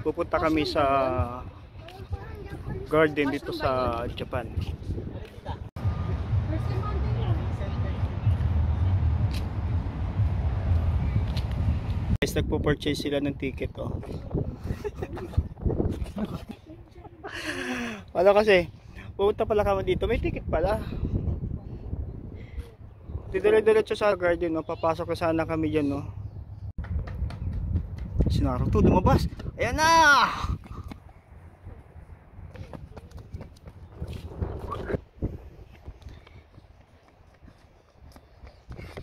pupunta kami sa garden dito sa Japan. Guys, nagpo-purchase sila ng ticket, oh. Wala kasi, pupunta pala kami dito, may ticket pala. Didire-diretso sa garden, no? Papasok na sana kami dyan, no? Sinarang to, lumabas. Ayan na!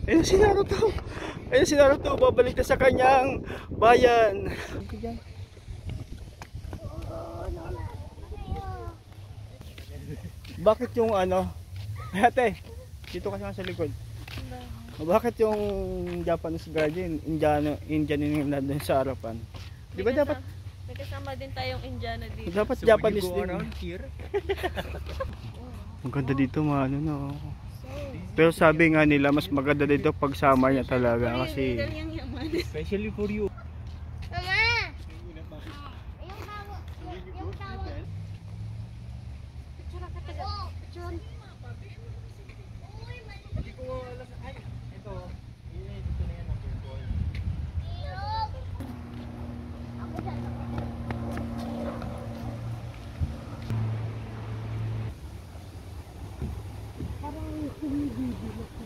Ayan si Naruto. Ayan si Naruto, babalik na sa kanyang bayan. Bakit yung ano? Ate, dito ka sa likod. Bakit yung Japanese garden, Indian yung nandun sa harapan? Di ba dapat? May kasama din tayong Indiana dito. Dapat so Japanese din. Ang ganda dito, ano no. Pero sabi nga nila mas maganda dito pag summer niya talaga kasi especially for you. Mama! Yung tawag. Yung tawag. Picture ka taga. Picture. Hindi ko alam. Ay, ito. Dito na yan ang purple. Ako dyan. Parang humibibilo ko.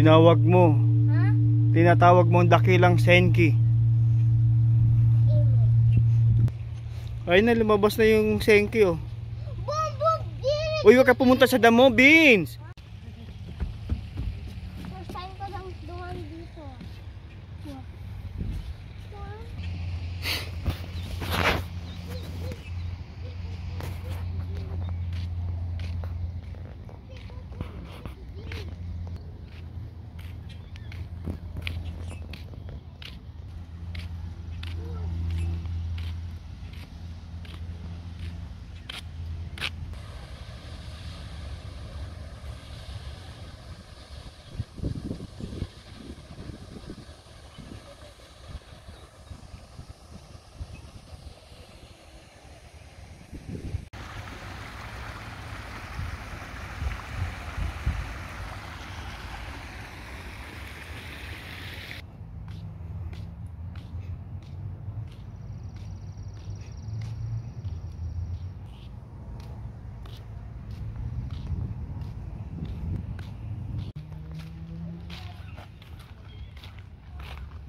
tinawag mo. Ha? Tinatawag mo ang dakilang Senki. Ay na, lumabas na yung Senki, oh. Bumbog din! Uy, huwag ka pumunta sa damo, Beans! First time ko lang duwan dito.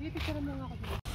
Picture mo nga ako.